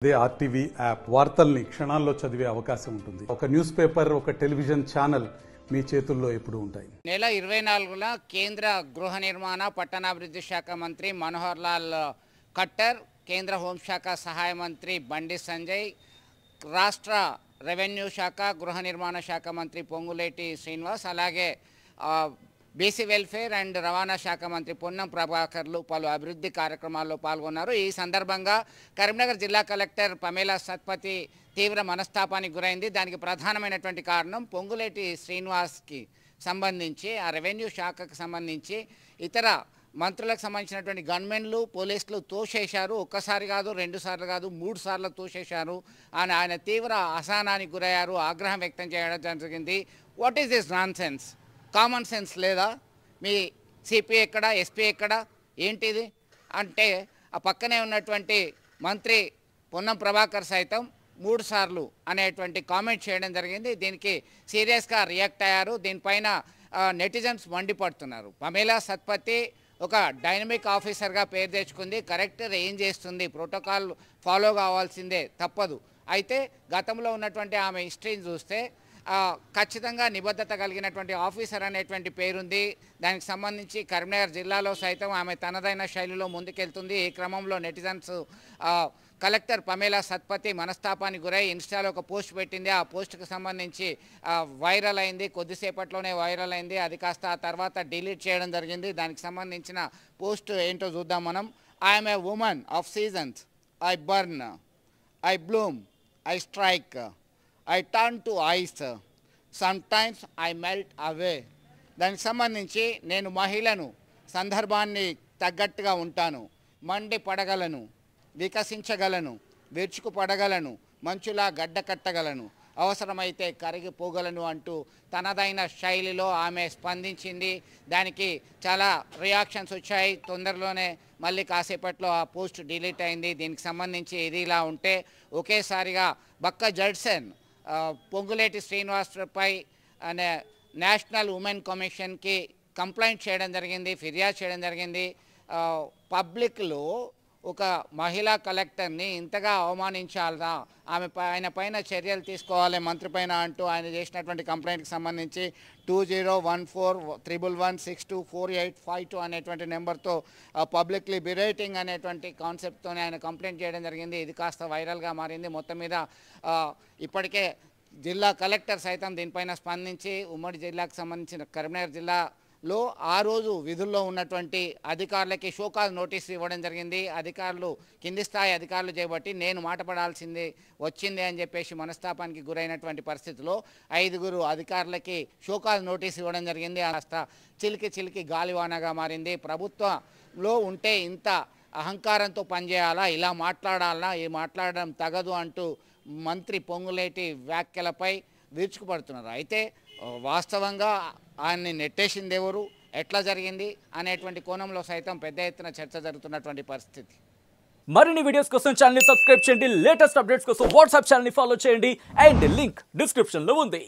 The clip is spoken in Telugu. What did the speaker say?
అదే ఆర్టీవీ యాప్ వార్తల్ని క్షణాల్లో చదివే అవకాశం ఉంటుంది. ఒక న్యూస్ పేపర్, ఒక టెలివిజన్ ఛానల్ మీ చేతుల్లో ఎప్పుడూ ఉంటాయి. నెల 24న కేంద్ర గృహ నిర్మాణ పట్టణాభివృద్ధి శాఖ మంత్రి మనోహర్ లాల్ ఖట్టర్, కేంద్ర హోంశాఖ సహాయ మంత్రి బండి సంజయ్, రాష్ట్ర రెవెన్యూ శాఖ గృహ నిర్మాణ శాఖ మంత్రి పొంగులేటి శ్రీనివాస్, అలాగే బీసీ వెల్ఫేర్ అండ్ రవాణా శాఖ మంత్రి పొన్నం ప్రభాకర్లు పలు అభివృద్ధి కార్యక్రమాల్లో పాల్గొన్నారు. ఈ సందర్భంగా కరీంనగర్ జిల్లా కలెక్టర్ పమేలా సత్పతి తీవ్ర మనస్తాపానికి గురైంది. దానికి ప్రధానమైనటువంటి కారణం పొంగులేటి శ్రీనివాస్కి సంబంధించి, ఆ రెవెన్యూ శాఖకు సంబంధించి ఇతర మంత్రులకు సంబంధించినటువంటి గన్మెన్లు, పోలీసులు తోసేశారు. ఒక్కసారి కాదు, 2 సార్లు కాదు, 3 సార్లు తోసేశారు. ఆయన తీవ్ర అసహనానికి గురయ్యారు, ఆగ్రహం వ్యక్తం చేయడం జరిగింది. What is this non sense? Common sense లేదా? మీ సిపి ఎక్కడ, ఎస్పీ ఎక్కడ, ఏంటిది అంటే ఆ పక్కనే ఉన్నటువంటి మంత్రి పొన్నం ప్రభాకర్ సైతం 3 సార్లు అనేటువంటి కామెంట్ చేయడం జరిగింది. దీనికి సీరియస్గా రియాక్ట్ అయ్యారు. దీనిపైన నెటిజన్స్ మండిపడుతున్నారు. పమేలా సత్పతి ఒక డైనమిక్ ఆఫీసర్గా పేరు తెచ్చుకుంది. కరెక్టర్ ఏం చేస్తుంది, ప్రోటోకాల్ ఫాలో కావాల్సిందే, తప్పదు. అయితే గతంలో ఉన్నటువంటి ఆమె హిస్టరీని చూస్తే ఖచ్చితంగా నిబద్ధత కలిగినటువంటి ఆఫీసర్ అనేటువంటి పేరుంది. దానికి సంబంధించి కరీంనగర్ జిల్లాలో సైతం ఆమె తనదైన శైలిలో ముందుకెళ్తుంది. ఈ క్రమంలో నెటిజన్స్ కలెక్టర్ పమేలా సత్పతి మనస్తాపానికి గురై ఇన్స్టాలో ఒక పోస్ట్ పెట్టింది. ఆ పోస్ట్కి సంబంధించి వైరల్ అయింది, కొద్దిసేపట్లోనే వైరల్ అయింది. అది కాస్త ఆ తర్వాత డిలీట్ చేయడం జరిగింది. దానికి సంబంధించిన పోస్ట్ ఏంటో చూద్దాం మనం. I'm a women of seasons, I burn, I Bloom, I strike, I turn to ice, sometimes I melt away. దానికి సంబంధించి నేను మహిళను, సందర్భాన్ని తగ్గట్టుగా ఉంటాను, మండి పడగలను, వికసించగలను, విరుచుకు పడగలను, మంచులా గడ్డ కట్టగలను, అవసరమైతే కరిగిపోగలను అంటూ తనదైన శైలిలో ఆమె స్పందించింది. దానికి చాలా రియాక్షన్స్ వచ్చాయి. తొందరలోనే మళ్ళీ కాసేపట్లో ఆ పోస్ట్ డిలీట్ అయింది. దీనికి సంబంధించి ఇది ఇలా ఉంటే ఒకేసారిగా బక్క జడ్సన్ పొంగులేటి శ్రీనివాస్పై అనే నేషనల్ ఉమెన్ కమిషన్కి కంప్లైంట్ చేయడం జరిగింది, ఫిర్యాదు చేయడం జరిగింది. పబ్లిక్లో ఒక మహిళా కలెక్టర్ని ఇంతగా అవమానించాలా, ఆయన పైన చర్యలు తీసుకోవాలి మంత్రి పైన అంటూ ఆయన చేసినటువంటి కంప్లైంట్కి సంబంధించి 201411624852 అనేటువంటి నెంబర్తో పబ్లిక్లీ బిరేటింగ్ అనేటువంటి కాన్సెప్ట్తోనే ఆయన కంప్లైంట్ చేయడం జరిగింది. ఇది కాస్త వైరల్గా మారింది. మొత్తం మీద ఇప్పటికే జిల్లా కలెక్టర్ సైతం దీనిపైన స్పందించి ఉమ్మడి జిల్లాకు సంబంధించిన కరీంనగర్ జిల్లాలో ఆ రోజు విధుల్లో ఉన్నటువంటి అధికారులకి షోకాజ్ నోటీసు ఇవ్వడం జరిగింది. అధికారులు కింది స్థాయి అధికారులు చేయబట్టి నేను మాట పడాల్సింది వచ్చింది అని చెప్పేసి మనస్తాపానికి గురైనటువంటి పరిస్థితిలో 5 అధికారులకి షోకాజ్ నోటీసు ఇవ్వడం జరిగింది. కాస్త చిలికి గాలివానగా మారింది. ప్రభుత్వంలో ఉంటే ఇంత అహంకారంతో పనిచేయాలా, ఇలా మాట్లాడాలా, ఈ మాట్లాడడం తగదు అంటూ మంత్రి పొంగులేటి వ్యాఖ్యలపై విరుచుకుపడుతున్నారు. అయితే వాస్తవంగా ఆయన్ని నెట్టేసింది ఎవరు, ఎట్లా జరిగింది అనేటువంటి కోణంలో సైతం పెద్ద ఎత్తున చర్చ జరుగుతున్నటువంటి పరిస్థితి. మరిన్ని వీడియోస్ కోసం ఛానల్ ని సబ్స్క్రైబ్ చేయండి. లేటెస్ట్ అప్డేట్స్ కోసం వాట్సాప్ ఛానల్ ని ఫాలో చేయండి. అండ్ లింక్ డిస్క్రిప్షన్ లో ఉంది.